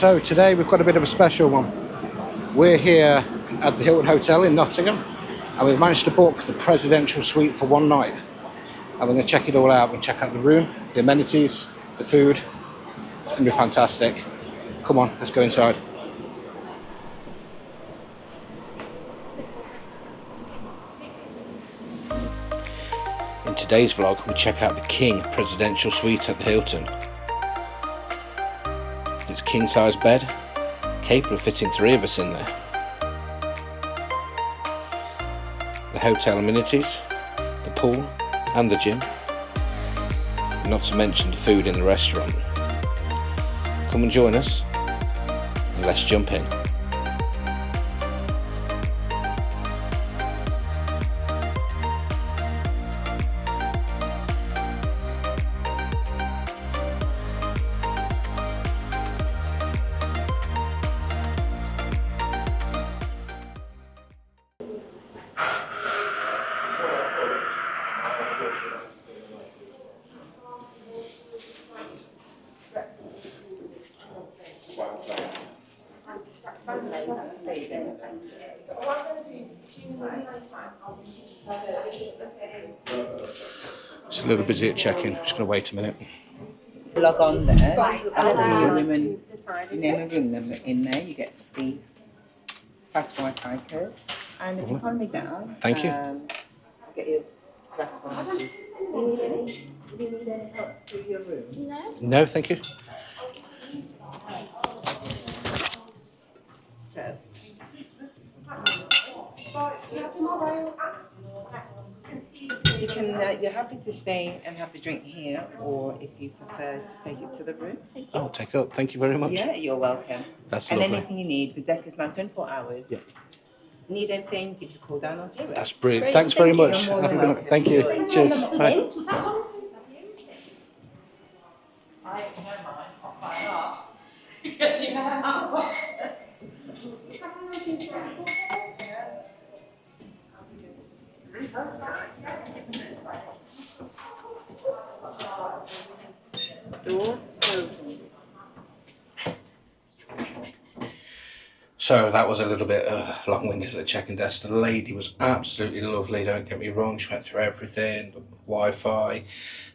So today we've got a bit of a special one. We're here at the Hilton Hotel in Nottingham and we've managed to book the presidential suite for one night. And we're going to check it all out. We'll check out the room, the amenities, the food. It's going to be fantastic. Come on, let's go inside. In today's vlog, we check out the King Presidential Suite at the Hilton. With its king-size bed, capable of fitting 3 of us in there. The hotel amenities, the pool and the gym. Not to mention the food in the restaurant. Come and join us and let's jump in. It's a little busy at check-in. Just going to wait a minute. Log on there, name of room number in there. You get the fast Wi-Fi code, and if you follow me down, thank you. I'll get you glass of water. Do you need any help through your room? No, thank you. So. You can, you're happy to stay and have the drink here, or if you prefer to take it to the room. I'll take up. Thank you very much. Yeah, you're welcome. That's and lovely. anything you need, the desk is man 24 hours. Yeah. Need anything, give us a call down on 0. That's brilliant. Thanks very much. Have a good night. Thank you. Cheers. Bye. So that was a little bit long-winded at the check-in desk. The lady was absolutely lovely, don't get me wrong. She went through everything, Wi-Fi.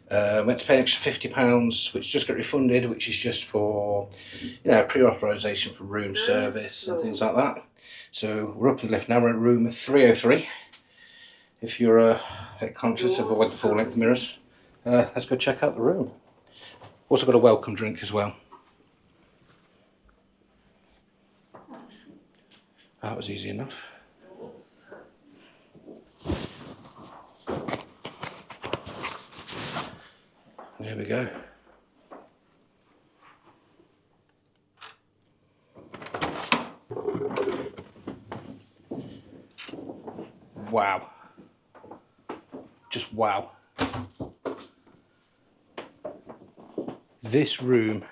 Went to pay an extra £50, which just got refunded, which is just for, you know, pre-authorisation for room service and things like that. So we're up in the lift now. We're in room 303. If you're a bit conscious, avoid the full-length mirrors. Let's go check out the room. Also got a welcome drink as well. That was easy enough. There we go. Wow. Just wow. This room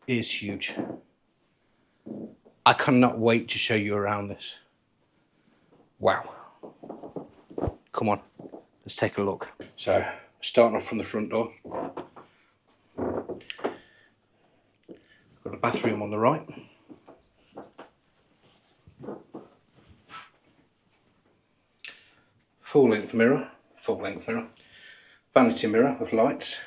is huge. I cannot wait to show you around this. Wow. Come on, let's take a look. So, starting off from the front door. Got a bathroom on the right. Full-length mirror. Vanity mirror with lights.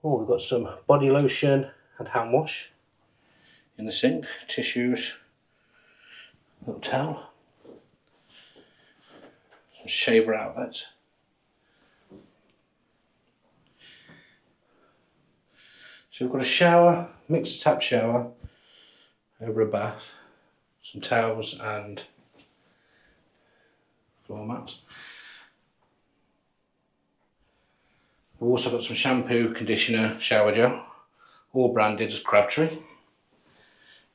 Oh, we've got some body lotion and hand wash in the sink, tissues, little towel, some shaver outlets. So we've got a shower, mixed tap shower over a bath, some towels and floor mats. We've also got some shampoo, conditioner, shower gel, all branded as Crabtree.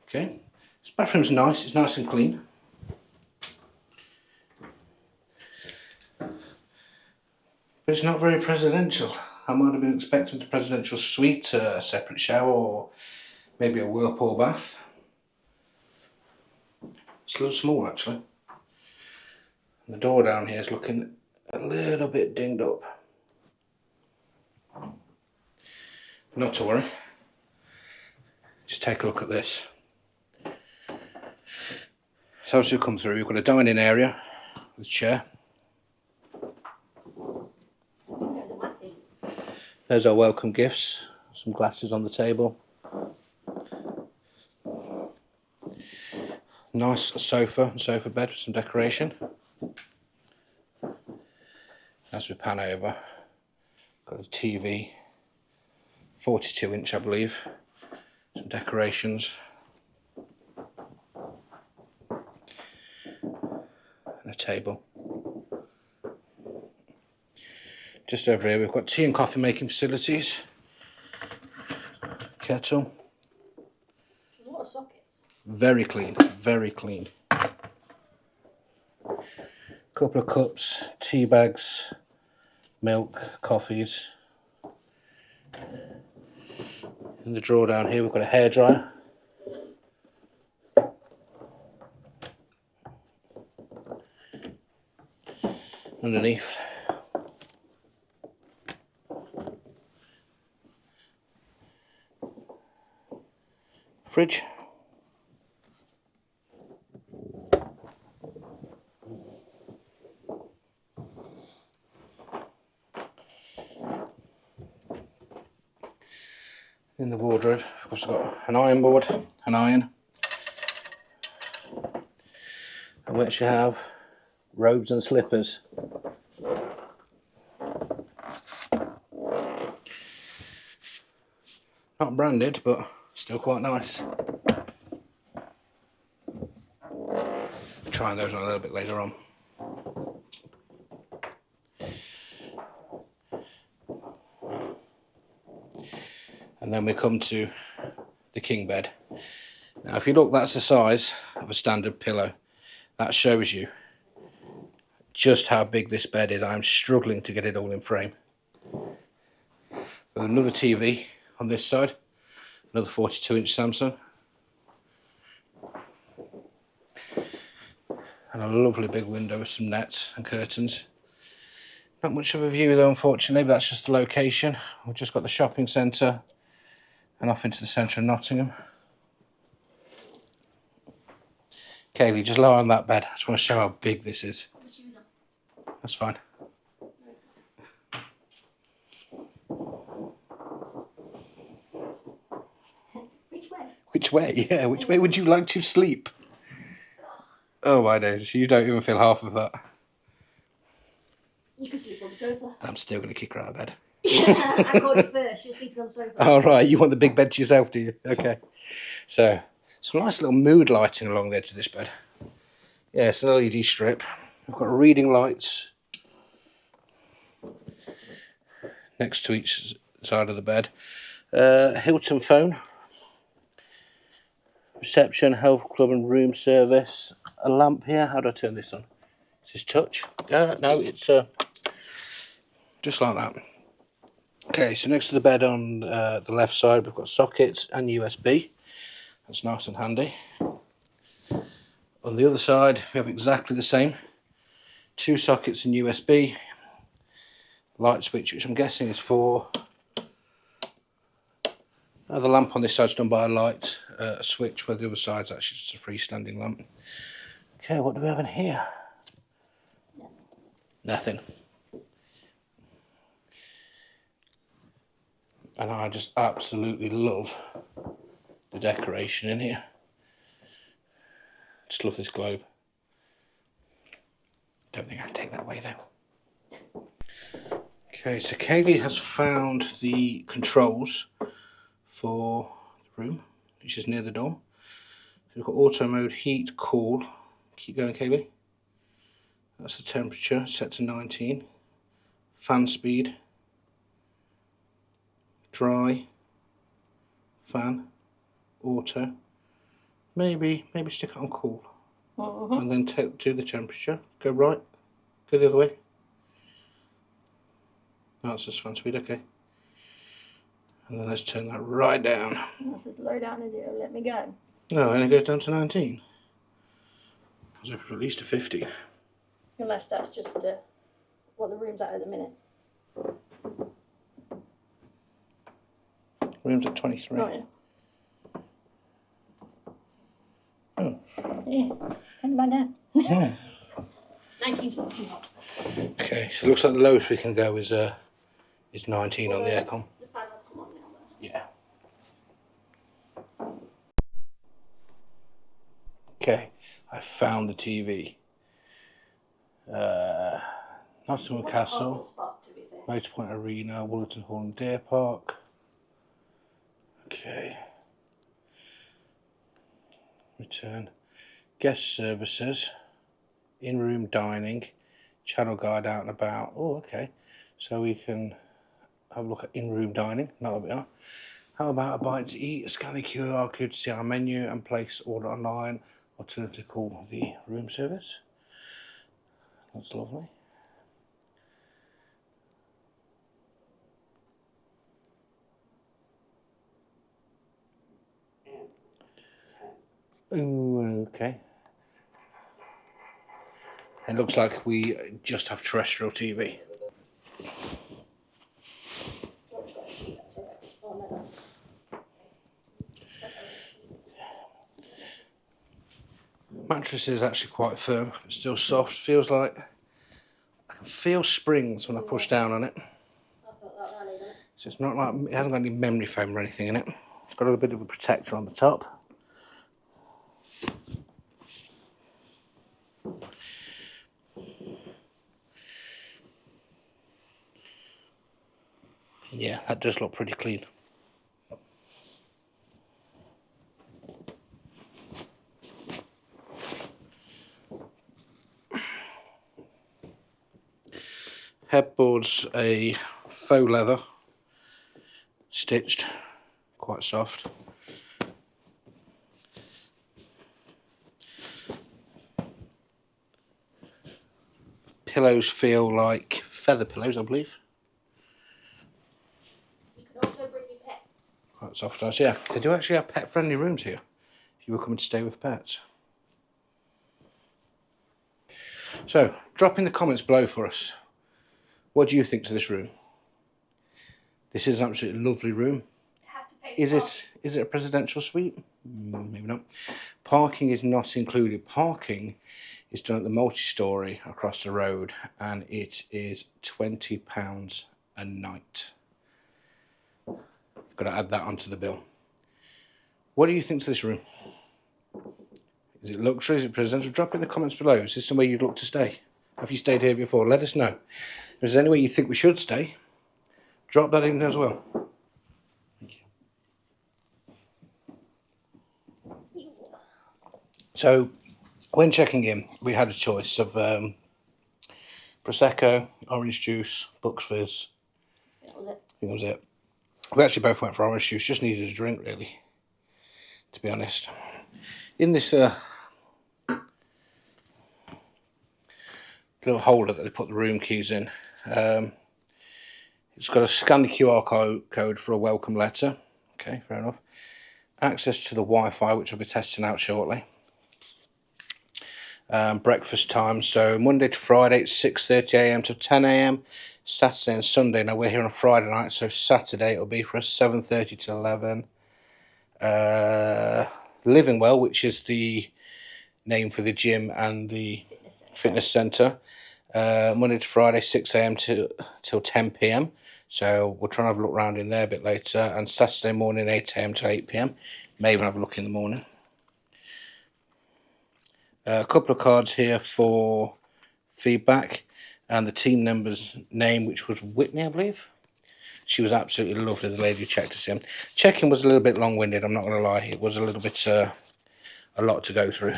Okay, this bathroom's nice, it's nice and clean. But it's not very presidential. I might have been expecting the presidential suite, a separate shower or maybe a whirlpool bath. It's a little small actually. And the door down here is looking a little bit dinged up. Not to worry. Just take a look at this. So as we come through, we've got a dining area with a chair. There's our welcome gifts. Some glasses on the table. Nice sofa and sofa bed with some decoration. As we pan over, got a TV, 42-inch I believe, some decorations, and a table. Just over here we've got tea and coffee making facilities, kettle. A lot of sockets. Very clean, very clean. Couple of cups, tea bags, milk, coffees. In the drawer down here we've got a hairdryer. Underneath. Fridge. In the wardrobe, I've also got an iron board, an iron, in which you have robes and slippers. Not branded, but still quite nice. Try those on a little bit later on. And then we come to the king bed. Now if you look, that's the size of a standard pillow. That shows you just how big this bed is. I'm struggling to get it all in frame. With another TV on this side, another 42-inch Samsung. And a lovely big window with some nets and curtains. Not much of a view though, unfortunately, but that's just the location. We've just got the shopping centre and off into the centre of Nottingham. Kaylee, just lie on that bed. I just want to show how big this is. That's fine. Which way? Which way? Yeah, which way would you like to sleep? Oh my days, you don't even feel half of that. You can sleep on the sofa. And I'm still going to kick her out of bed. I called you first. You're sleeping on the sofa. All right, you want the big bed to yourself, do you? Okay. So, some nice little mood lighting along the edge of this bed. Yeah, it's an LED strip. We've got reading lights next to each side of the bed. Hilton phone. Reception, health club and room service. A lamp here. How do I turn this on? Is this touch? No, it's just like that. Okay, so next to the bed on the left side, we've got sockets and USB. That's nice and handy. On the other side, we have exactly the same. 2 sockets and USB. Light switch, which I'm guessing is for... the lamp on this side's done by a light switch, where the other side's actually just a freestanding lamp. Okay, what do we have in here? Nothing. And I just absolutely love the decoration in here. Just love this globe. Don't think I can take that away though. Okay, so Kaylee has found the controls for the room, which is near the door. So we've got auto mode, heat, cool. Keep going, Kaylee. That's the temperature set to 19. Fan speed. Dry. Fan. Auto. Maybe stick it on cool. And then do the temperature. Go right. Go the other way. That's just fan speed, okay. And then let's turn that right down. That's as low down as it'll let me go. No, it only goes down to 19. I was hoping for at least a 50. Unless that's just what the room's at the minute. Room's at 23. Oh, yeah. Yeah, think about that. Yeah. 1941. Okay, so it looks like the lowest we can go is 19 on the aircon. The fan has come on now, though. Yeah. Okay, I found the TV. Nottingham What a Castle, horrible spot, to be fair. Motorpoint Arena, Woollerton Hall and Deer Park. Okay. Return. Guest services. In-room dining. Channel guide out and about. Oh, okay. So we can have a look at in-room dining. Not that we are. How about a bite to eat? Scan the QR code to see our menu and place order online. Alternatively, call the room service. That's lovely. Ooh, okay. It looks like we just have terrestrial TV. Oh, no. Mattress is actually quite firm, but still soft. Feels like I can feel springs when I push down on it. I thought that rally, didn't it? So it's not like it hasn't got any memory foam or anything in it. It's got a little bit of a protector on the top. Yeah, that does look pretty clean. Headboard's a faux leather, stitched, quite soft. Pillows feel like feather pillows, I believe. You can also bring your pets. Quite soft nice, yeah. They do actually have pet-friendly rooms here, if you were coming to stay with pets. So, drop in the comments below for us. What do you think to this room? This is an absolutely lovely room. Have to pay Is it a presidential suite? Maybe not. Parking is not included. Parking is done at the multi-storey across the road, and it is £20 a night. Got to add that onto the bill. What do you think to this room? Is it luxury? Is it presidential? Drop in the comments below. Is this somewhere you'd look to stay? Have you stayed here before? Let us know. If there's anywhere you think we should stay, drop that in as well. Thank you. So, when checking in, we had a choice of Prosecco, orange juice, Bucks Fizz. That was it. I think that was it. We actually both went for orange juice, just needed a drink really, to be honest. In this little holder that they put the room keys in, it's got a scan the QR code for a welcome letter. Okay, fair enough. Access to the Wi-Fi, which I'll be testing out shortly. Breakfast time, so Monday to Friday it's 6:30 a.m. to 10 a.m. Saturday and Sunday, now we're here on a Friday night, so Saturday it'll be for us 7:30 to 11. Living Well, which is the name for the gym and the fitness centre, Monday to Friday 6 a.m. till 10 p.m. So we'll try and have a look around in there a bit later. And Saturday morning 8 a.m. to 8 p.m. May even have a look in the morning. A couple of cards here for feedback, and the team member's name, which was Whitney, I believe. She was absolutely lovely, the lady who checked us in. Check-in was a little bit long-winded, I'm not going to lie. It was a little bit, a lot to go through.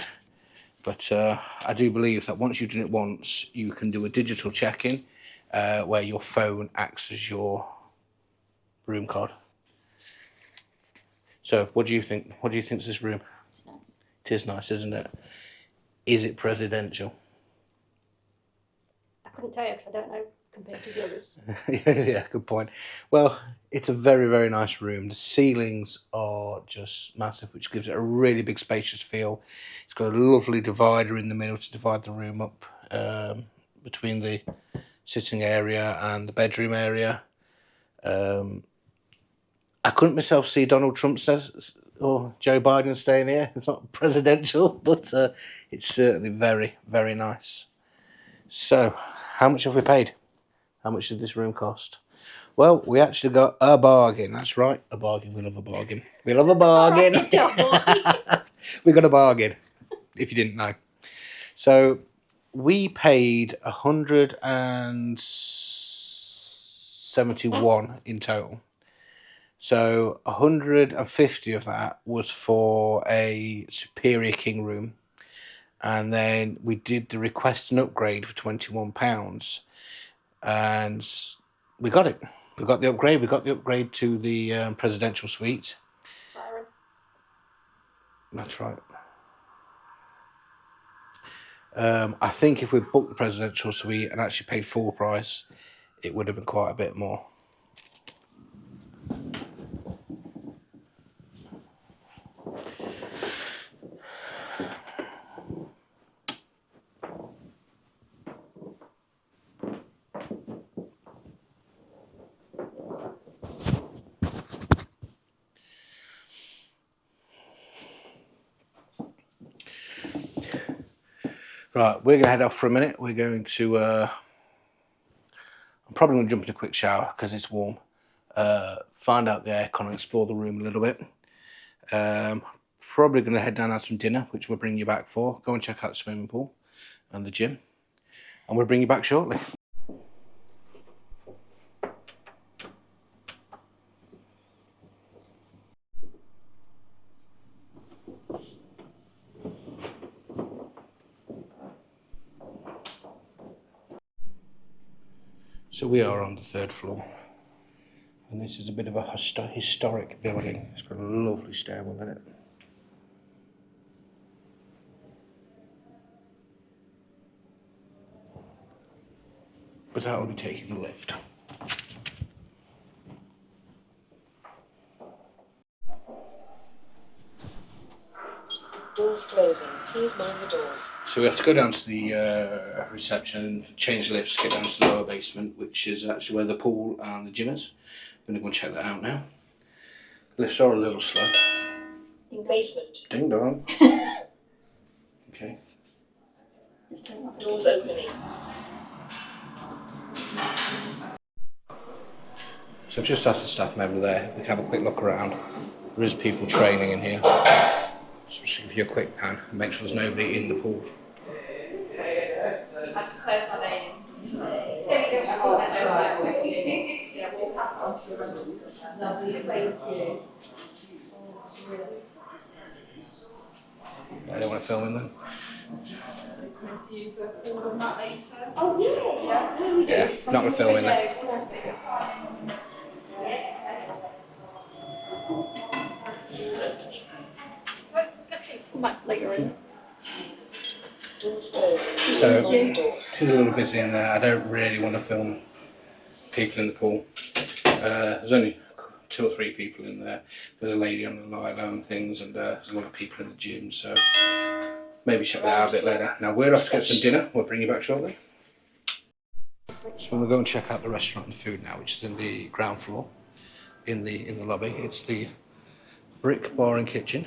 But I do believe that once you've done it once, you can do a digital check-in where your phone acts as your room card. So, what do you think? What do you think of this room? It's nice. It is nice, isn't it? Is it presidential? I couldn't tell you because I don't know compared to the others. Yeah, good point. Well, it's a very, very nice room. The ceilings are just massive, which gives it a really big spacious feel. It's got a lovely divider in the middle to divide the room up between the sitting area and the bedroom area. I couldn't myself see Donald Trump or Joe Biden staying here. It's not presidential, but it's certainly very, very nice. So, how much have we paid? How much did this room cost? Well, we actually got a bargain. That's right, a bargain. We love a bargain. We love a bargain. Alright, don't worry. We got a bargain, if you didn't know. So we paid 171 in total. So 150 of that was for a superior king room, and then we did the request and upgrade for £21, and we got it. We got the upgrade. We got the upgrade to the presidential suite. Siren. That's right. I think if we booked the presidential suite and actually paid full price, it would have been quite a bit more. Right, we're going to head off for a minute. We're going to, I'm probably going to jump in a quick shower because it's warm. Find out the aircon and explore the room a little bit. Probably going to head down and have some dinner, which we'll bring you back for. Go and check out the swimming pool and the gym. And we'll bring you back shortly. So we are on the 3rd floor, and this is a bit of a historic building. It's got a lovely stairwell in it. But I will be taking the lift. Doors closing. Please mind the doors. So we have to go down to the reception, change the lifts, get down to the lower basement, which is actually where the pool and the gym is. I'm going to go and check that out now. Lifts are a little slow. In basement. Ding dong. Okay. Doors opening. So I've just asked the staff member there, we can have a quick look around. There is people training in here. So just give you a quick pan and make sure there's nobody in the pool. I don't want to film in them. Yeah, not going to film in there. Come back later in. Doors closing. So, Mind the doors. it is a little busy in there. I don't really want to film people in the pool. There's only 2 or 3 people in there. There's a lady on the lilo and things, and there's a lot of people in the gym, so maybe check that out a bit later. Now we're off to get some dinner. We'll bring you back shortly. So we'll go and check out the restaurant and food now, which is in the ground floor, in the lobby. It's the Brick Bar and Kitchen.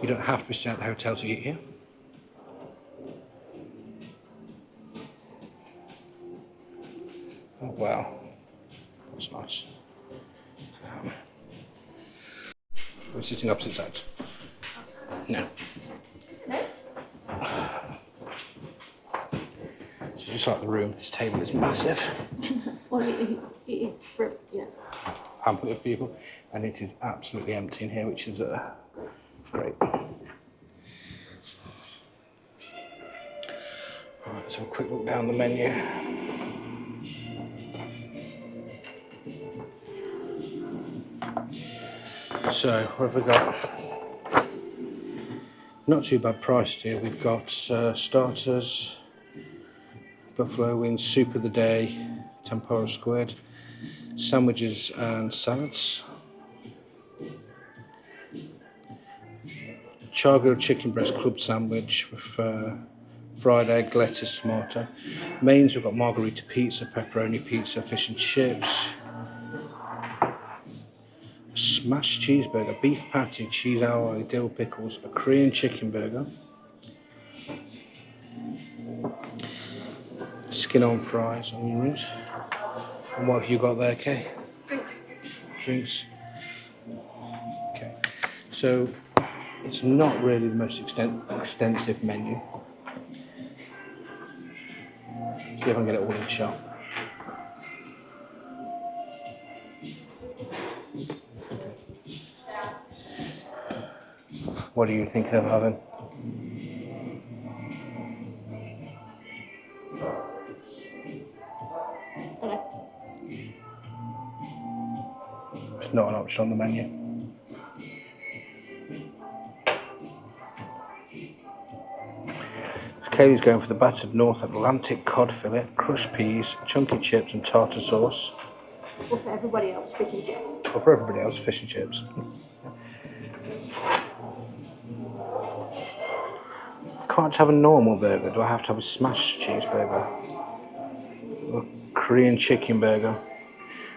You don't have to be staying at the hotel to eat here. Oh wow, that's nice. We're sitting opposite sides. No. No? So just like the room, this table is massive. Well, it is for, yeah. Pampered of people, and it is absolutely empty in here, which is great. Right, let's have a quick look down the menu. So, what have we got? Not too bad priced here. We've got starters, buffalo wings, soup of the day, tempura squid, sandwiches and salads, chargo chicken breast club sandwich with fried egg, lettuce, tomato. Mains, we've got margarita pizza, pepperoni pizza, fish and chips, smashed cheeseburger, beef patty, cheese alloy, dill pickles, a Korean chicken burger, skin on fries, onion rings. And what have you got there, Kay? Drinks. Drinks. Okay. So it's not really the most extensive menu. See if I can get it all in shot. What are you thinking of having? It's not an option on the menu. Kaylee's going for the battered North Atlantic cod fillet, crushed peas, chunky chips and tartar sauce. Or for everybody else, fish and chips. Or for everybody else, fish and chips. Can't have a normal burger. Do I have to have a smashed cheeseburger? Or Korean chicken burger.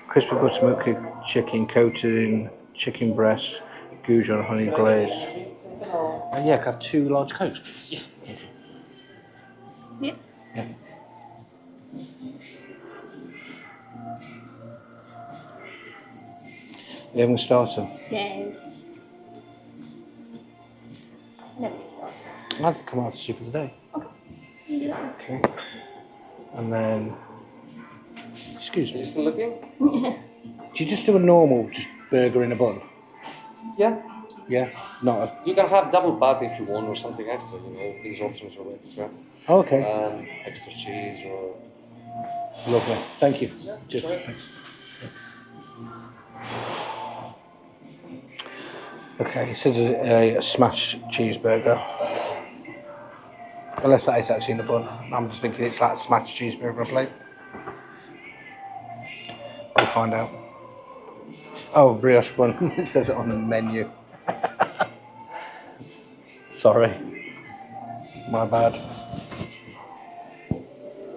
Crispy buttermilk chicken coated in chicken breast, goujon honey glaze. Yeah, can I have 2 large cokes, please? Yeah. Yeah. You having a starter? No. Never started. I think come out the soup of the day. You do that. Okay. And then, excuse Are you me, still looking? do you just do a normal just burger in a bun? Yeah. Yeah? Not a... You can have double patty if you want or something extra, you know, these options are extra. Oh, okay. Extra cheese or... Lovely. Thank you. Yeah, Cheers. sure. Thanks. Okay, he said a smashed cheeseburger. Unless that is actually in the bun. I'm just thinking it's like a smashed cheeseburger on a plate. We'll find out. Oh, brioche bun. It says it on the menu. Sorry. My bad.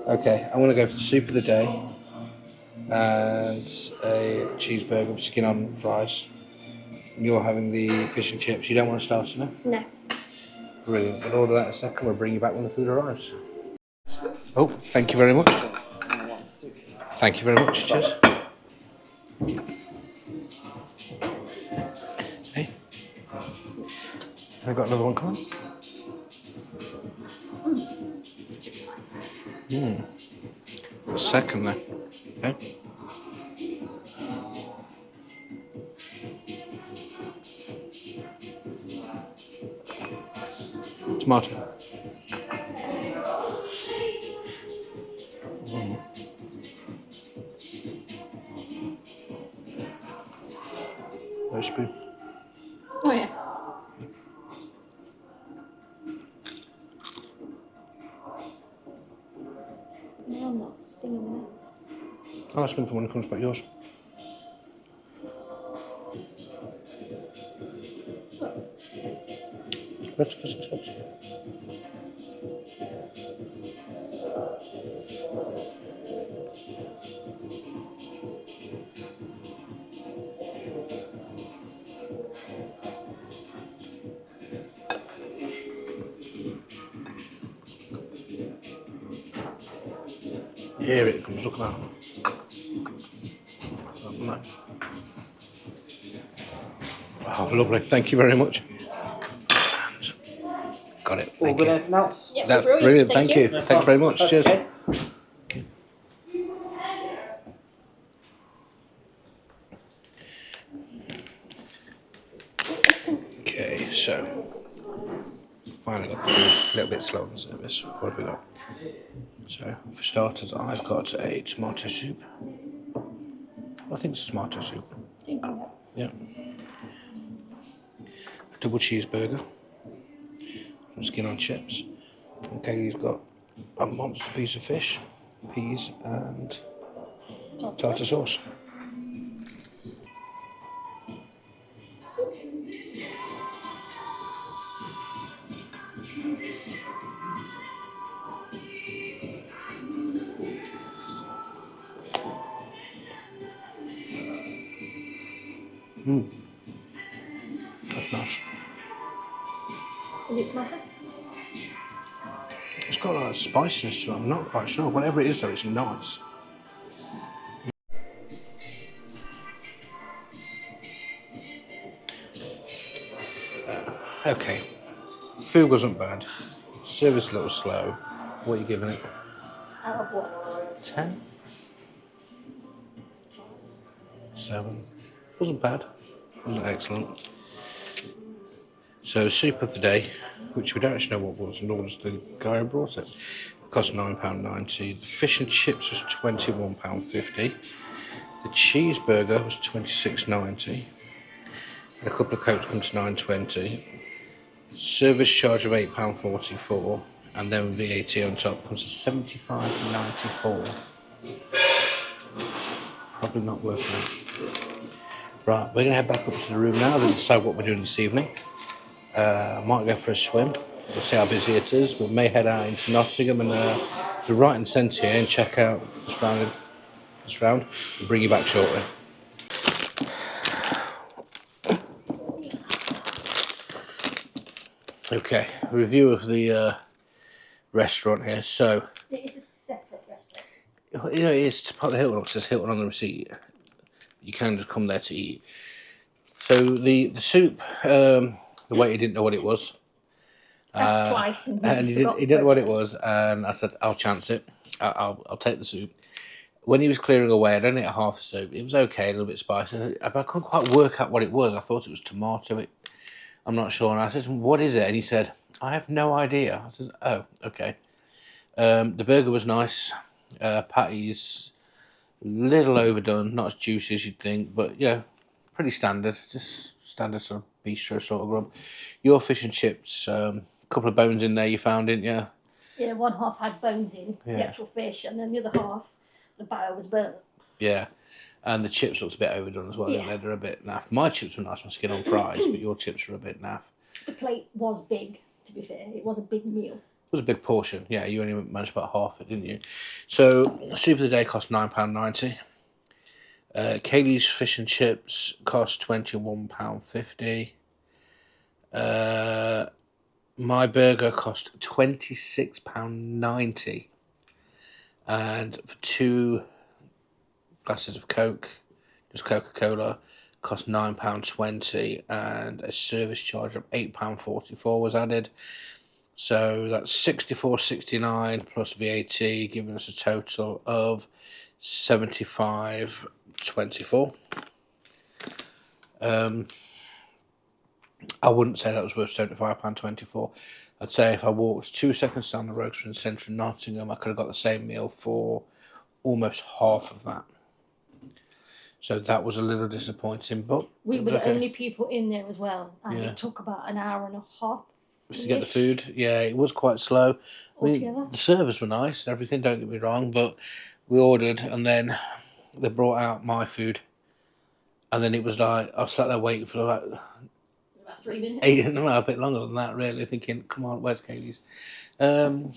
Okay, I'm going to go for the soup of the day and a cheeseburger with skin on fries. You're having the fish and chips. You don't want to start, no? No. Brilliant. We'll order that in a second. We'll bring you back when the food arrives. Oh, thank you very much. Thank you very much. Cheers. Hey. Have I got another one coming? A second there. Okay. Tomato. No spoon. Oh yeah. No, I'm not. Thinking of I'll ask him for when it comes back yours. Let's fish and chips. Here it comes, look at that. No. Oh, lovely, thank you very much. Got it, All thank good you. anything else? Yeah, That's brilliant. brilliant, thank you. Thanks very much, cheers. Okay. Okay, so finally got the food. A little bit slow on service. What have we got? So for starters, I've got a tomato soup. I think it's tomato soup. Thinking that. Yeah. A double cheeseburger. Some skin on chips. Okay, he's got a monster piece of fish, peas, and tartar sauce. That's nice. Is it tomato? It's got like spiciness to it. I'm not quite sure. Whatever it is, though, it's nice. Okay. Food wasn't bad. Service a little slow. What are you giving it? Out of what? 10? 7. Wasn't bad. Wasn't excellent. So soup of the day, which we don't actually know what was, nor was the guy who brought it. Cost £9.90. The fish and chips was £21.50. The cheeseburger was £26.90. And a couple of cokes come to £9.20. Service charge of £8.44, and then VAT on top comes to £75.94. Probably not worth it. Right, we're going to head back up to the room now and decide what we're doing this evening. I might go for a swim. We'll see how busy it is. We may head out into Nottingham and to right in the centre here and check out this round. We'll bring you back shortly. Okay, review of the restaurant here. So, It is a separate restaurant. you know, it is part of the Hilton. It says Hilton on the receipt. You can just come there to eat. So the soup, the waiter didn't know what it was. That's twice. And he didn't know what it was, and I said, I'll chance it. I'll take the soup. When he was clearing away, I'd only ate half the soup. It was okay, a little bit spicy. But I couldn't quite work out what it was. I thought it was tomato. I'm not sure. And I said, what is it? And he said, I have no idea. I said, oh, okay. The burger was nice. Patties, little overdone, not as juicy as you'd think, but, you know, pretty standard. Just standard sort of bistro sort of grub. Your fish and chips, a couple of bones in there you found, didn't you? Yeah, one half had bones in, Yeah. the actual fish, and then the other half, the batter was burnt. Yeah. And the chips looked a bit overdone as well, didn't Yeah. they? They're a bit naff. My chips were nice, my skin on fries, but your chips were a bit naff. The plate was big, to be fair. It was a big meal. It was a big portion. Yeah, you only managed about half it, didn't you? So, soup of the day cost £9.90. Kaylee's fish and chips cost £21.50. My burger cost £26.90. And for 2 glasses of Coke, just Coca-Cola, cost £9.20, and a service charge of £8.44 was added. So that's £64.69 plus VAT, giving us a total of £75.24. I wouldn't say that was worth £75.24. I'd say if I walked 2 seconds down the road from the centre of Nottingham, I could have got the same meal for almost half of that. So that was a little disappointing, but We it were was the okay. only people in there as well, and Yeah. it took about an hour and a half. To get the food, yeah, it was quite slow. I mean, Altogether. the servers were nice and everything, don't get me wrong, but we ordered and then they brought out my food, and then it was like I sat there waiting for like About 3 minutes. 8, no, a bit longer than that, really, thinking, come on, where's Kaylee's? So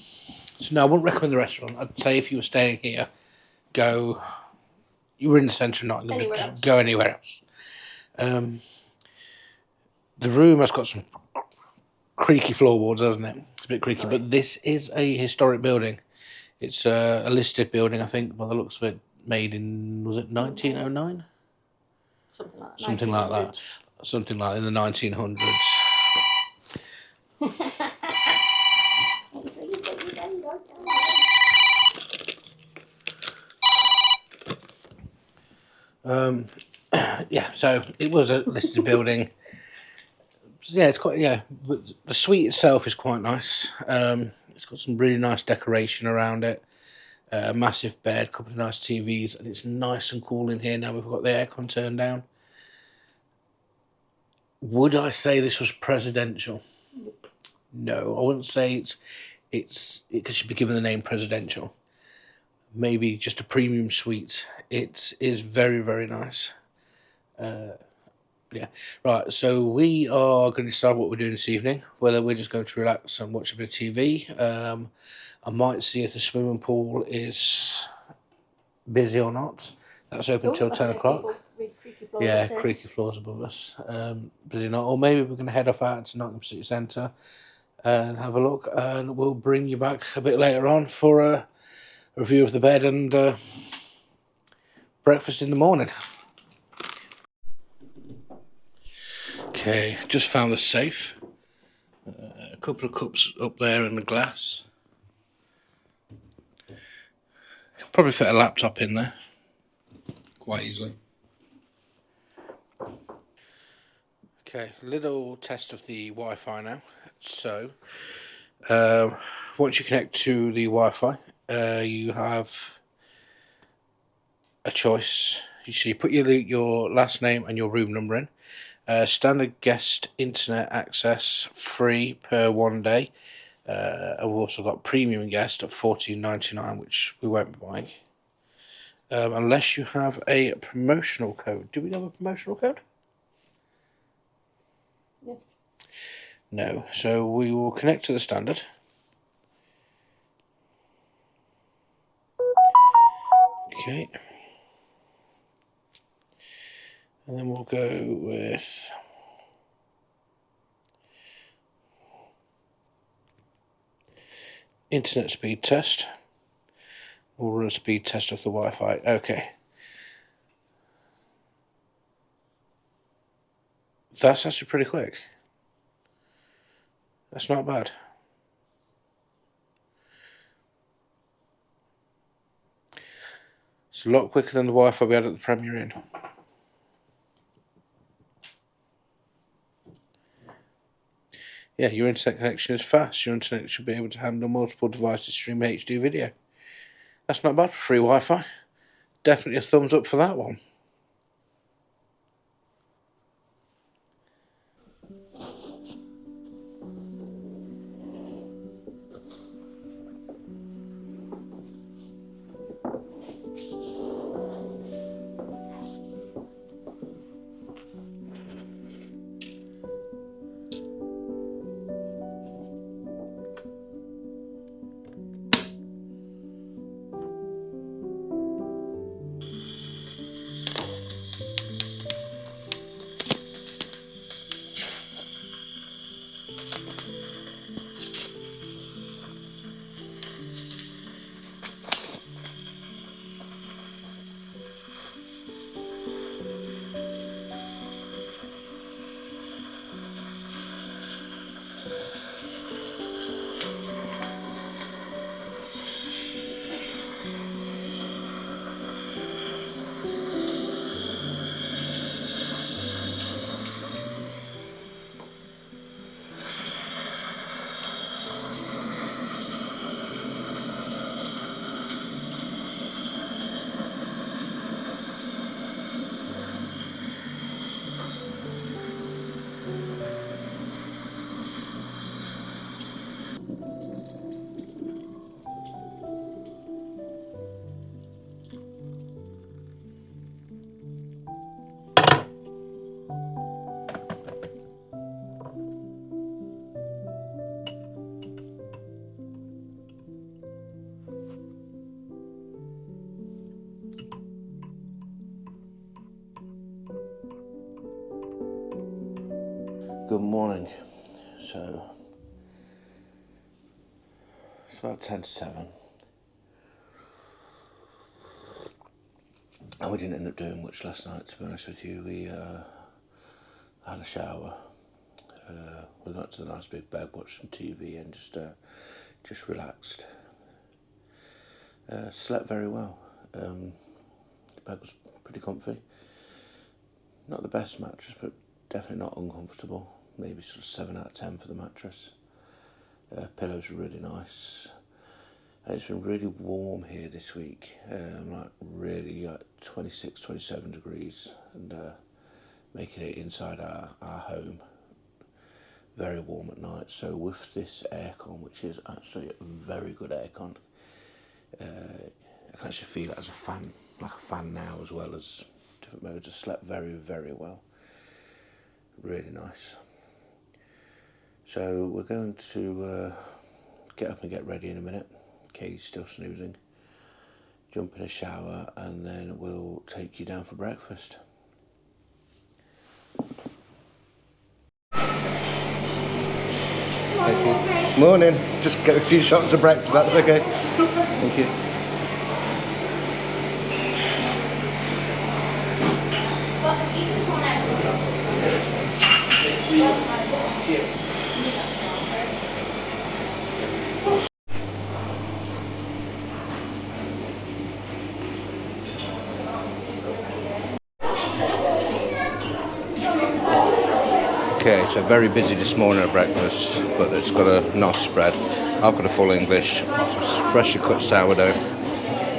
no, I wouldn't recommend the restaurant. I'd say if you were staying here, you were in the centre of Nottingham, Anywhere just else. go anywhere else. The room has got some creaky floorboards, hasn't it? It's a bit creaky, but this is a historic building. It's a listed building, I think, by the looks of it, made in, was it 1909? Something like that. Something like that. Something like in the 1900s. Yeah, so it was a listed building. Yeah, it's quite, yeah, the suite itself is quite nice. It's got some really nice decoration around it. A massive bed, a couple of nice TVs, and it's nice and cool in here now we've got the aircon turned down. Would I say this was presidential? No, I wouldn't say it should be given the name presidential. Maybe just a premium suite. It is very, very nice. Yeah, right, so we are going to decide what we're doing this evening, whether we're just going to relax and watch a bit of TV. I might see if the swimming pool is busy or not. That's open till 10 o'clock. creaky floors Yeah, upstairs. creaky floors above us. But you know, or maybe we're going to head off out to Nottingham City Centre and have a look, and we'll bring you back a bit later on for a review of the bed and breakfast in the morning. Okay, just found the safe. A couple of cups up there in the glass. Probably fit a laptop in there quite easily. Okay, little test of the Wi-Fi now. So, once you connect to the Wi-Fi, you have a choice. So you put your last name and your room number in. Standard guest internet access free per 1 day. I've also got premium guest at $14.99, which we won't be buying. Unless you have a promotional code. Do we have a promotional code? No. No. So we will connect to the standard. Okay. And then we'll go with internet speed test. We'll run a speed test of the Wi-Fi. Okay. That's actually pretty quick. That's not bad. It's a lot quicker than the Wi-Fi we had at the Premier Inn. Yeah, your internet connection is fast. Your internet should be able to handle multiple devices streaming HD video. That's not bad for free Wi-Fi. Definitely a thumbs up for that one. Good morning. So it's about 10 to 7. And we didn't end up doing much last night, to be honest with you. We had a shower. We got to the nice big bed, watched some TV, and just relaxed. Slept very well. The bed was pretty comfy. Not the best mattress, but definitely not uncomfortable. Maybe sort of 7 out of 10 for the mattress. Pillows were really nice. And it's been really warm here this week, really 26, 27 degrees, and making it inside our home very warm at night. So with this aircon, which is actually a very good aircon, I can actually feel it as a fan, like a fan now, as well as different modes. I slept very, very well. Really nice. So we're going to get up and get ready in a minute. Katie's still snoozing. Jump in a shower, and then we'll take you down for breakfast. Thank you. Morning. Just get a few shots of breakfast. That's okay. Thank you. Okay, so very busy this morning at breakfast, but it's got a nice spread. I've got a full English, some freshly cut sourdough,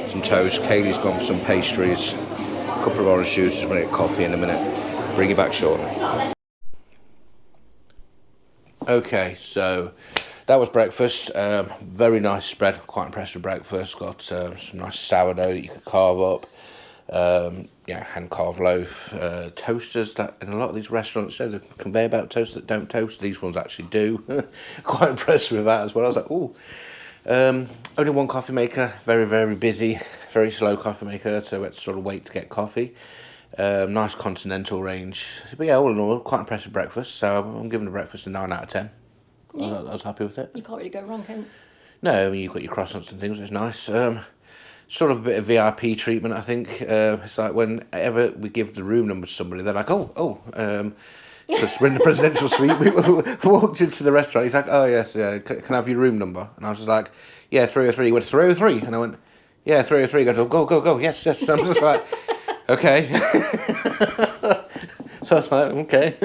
some toast. Kaylee's gone for some pastries, a couple of orange juices. We're going to get coffee in a minute. Bring you back shortly. Okay, so that was breakfast. Very nice spread. Quite impressed with breakfast. Got some nice sourdough that you could carve up. Hand carved loaf, toasters that in a lot of these restaurants, the conveyor belt toasters that don't toast, these ones actually do. Quite impressed with that as well. I was like, ooh. Only one coffee maker, very, very busy, very slow coffee maker, so we had to sort of wait to get coffee. Nice continental range. But yeah, all in all, quite impressed with breakfast, so I'm giving the breakfast a 9 out of 10. Yeah. I was happy with it. You can't really go wrong, can you? No, I mean, you've got your croissants and things, it's nice. Sort of a bit of VIP treatment, I think. It's like whenever we give the room number to somebody, they're like, because we're in the presidential suite. We walked into the restaurant. He's like, oh yes, yeah, can I have your room number? And I was just like, yeah, 303. He went, 303, and I went, yeah, 303. He goes, go, yes. And I'm just like, okay. So I was like, okay,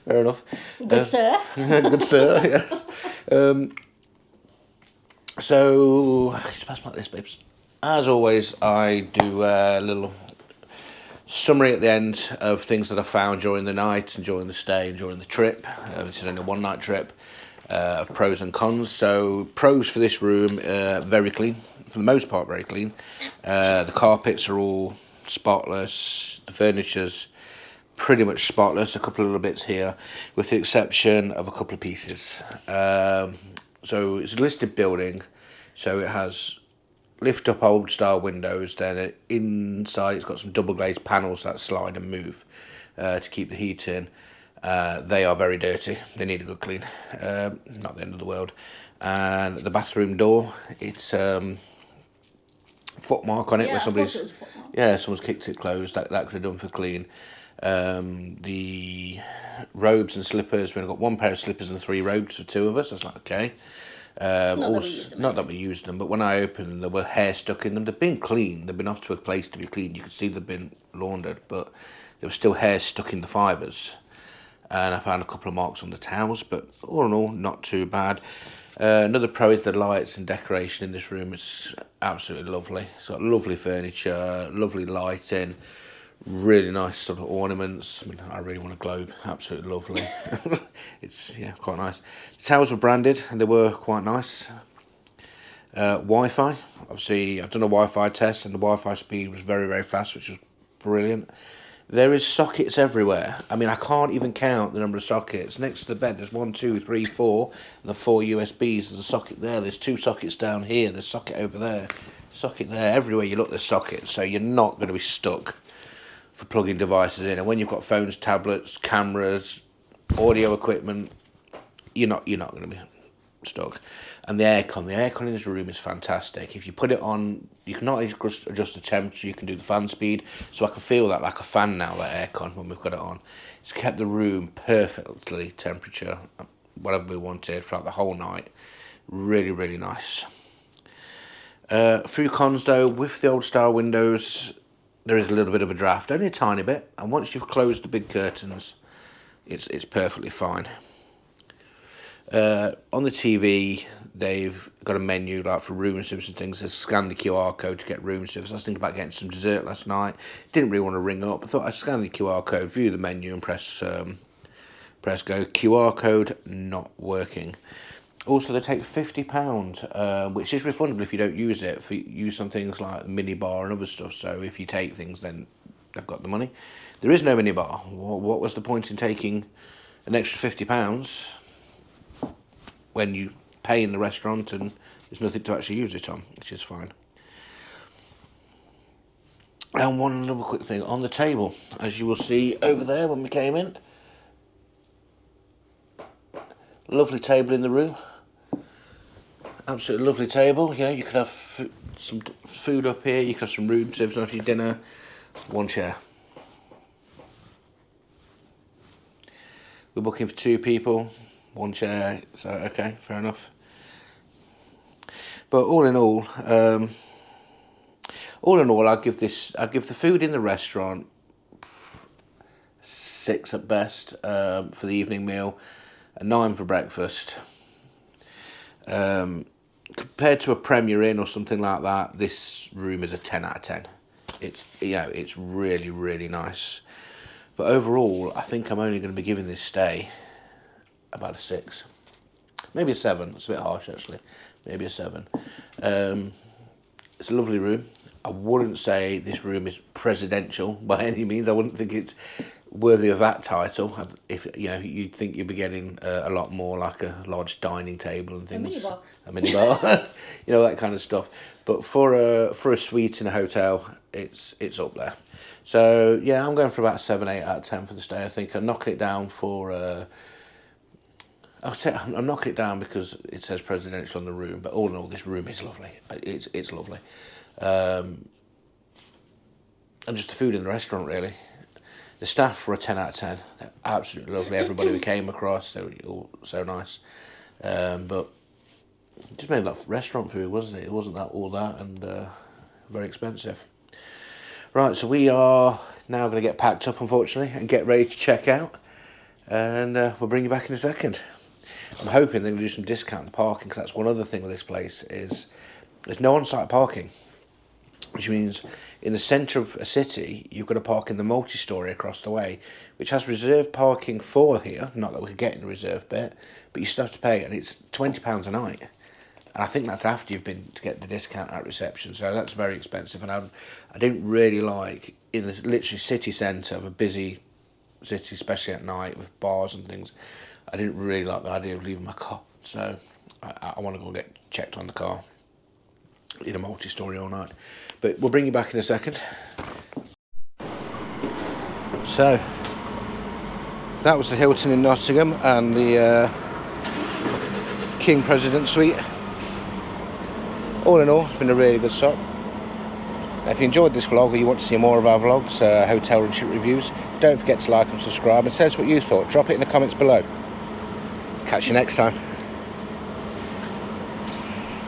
fair enough. Good sir. Good sir, yes. So just pass back this, babes. As always, I do a little summary at the end of things that I found during the night and during the stay and during the trip. This is only a one-night trip, of pros and cons. So pros for this room, very clean, for the most part very clean. The carpets are all spotless, the furniture's pretty much spotless, a couple of little bits here, with the exception of a couple of pieces. So it's a listed building, so it has lift up old style windows, then inside it's got some double glazed panels that slide and move to keep the heat in. They are very dirty, they need a good clean, not the end of the world. And the bathroom door, it's foot mark on it, where someone's kicked it closed. That could have done for clean. The robes and slippers, we've got one pair of slippers and 3 robes for 2 of us. I was like, okay. Not that we used them, but when I opened them, there were hair stuck in them. They've been clean. They've been off to a place to be cleaned. You could see they've been laundered, but there was still hair stuck in the fibres. And I found a couple of marks on the towels, but all in all, not too bad. Another pro is the lights and decoration in this room. It's absolutely lovely. It's got lovely furniture, lovely lighting, really nice sort of ornaments. I mean, I really want a globe. Absolutely lovely. It's quite nice. The towels were branded and they were quite nice. Wi-Fi. Obviously, I've done a Wi-Fi test and the Wi-Fi speed was very, very fast, which was brilliant. There is sockets everywhere. I mean, I can't even count the number of sockets. Next to the bed, there's 1, 2, 3, 4, and the 4 USBs. There's a socket there. There's 2 sockets down here. There's a socket over there. Socket there. Everywhere you look, there's sockets. So you're not going to be stuck for plugging devices in. And when you've got phones, tablets, cameras, audio equipment, you're not going to be stuck. And the aircon in this room is fantastic. If you put it on, you can not only adjust the temperature, you can do the fan speed. So I can feel that like a fan now, that aircon, when we've got it on. It's kept the room perfectly temperature, whatever we wanted, throughout the whole night. Really, really nice. A few cons though, with the old style windows, there is a little bit of a draft, only a tiny bit. And once you've closed the big curtains, it's perfectly fine. On the TV, they've got a menu like for room service and things. Says scan the QR code to get room service. I was thinking about getting some dessert last night. Didn't really want to ring up. I thought I'd scan the QR code, view the menu, and press go. QR code not working. Also, they take £50, which is refundable if you don't use it. For use on things like the mini bar and other stuff. So if you take things, then they've got the money. There is no mini bar. What was the point in taking an extra £50 when you pay in the restaurant and there's nothing to actually use it on, which is fine. And one other quick thing on the table, as you will see over there when we came in, Lovely table in the room. Absolutely lovely table. You know, you could have some food up here. You could have some room service after your dinner. One chair. We're booking for 2 people. 1 chair. So okay, fair enough. But all in all, I'd give the food in the restaurant 6 at best for the evening meal, a 9 for breakfast. Compared to a Premier Inn or something like that, this room is a 10 out of 10. It's, you know, it's really, really nice. But overall, I think I'm only going to be giving this stay about a 6. Maybe a 7. It's a bit harsh, actually. Maybe a 7. It's a lovely room. I wouldn't say this room is presidential by any means. I wouldn't think it's worthy of that title. If you know, you'd think you'd be getting a lot more like a large dining table and things. A minibar. You know, that kind of stuff. But for a suite in a hotel, it's up there. So yeah, I'm going for about 7, 8 out of 10 for the stay. I think I'm knocking it down for. I'm knocking it down because it says presidential on the room, but all in all, this room is lovely. It's lovely. And just the food in the restaurant, really. The staff were a 10 out of 10. They're absolutely lovely. Everybody we came across, they were all so nice. But it just made like restaurant food, wasn't it? It wasn't all that and very expensive. Right, so we are now going to get packed up, unfortunately, and get ready to check out. And we'll bring you back in a second. I'm hoping they're going to do some discount parking, because that's one other thing with this place is there's no on-site parking, which means in the centre of a city you've got to park in the multi-storey across the way, which has reserved parking for here. Not that we could get in the reserve bit, but you still have to pay, and it's £20 a night. And I think that's after you've been to get the discount at reception, so that's very expensive. And I didn't really like in the literally city centre of a busy city, especially at night with bars and things. I didn't really like the idea of leaving my car, so I want to go and get checked on the car in a multi-storey all night. But we'll bring you back in a second. So that was the Hilton in Nottingham and the King President Suite. All in all, it's been a really good stop. Now, if you enjoyed this vlog or you want to see more of our vlogs, hotel and ship reviews, don't forget to like and subscribe, and tell us what you thought. Drop it in the comments below. Catch you next time.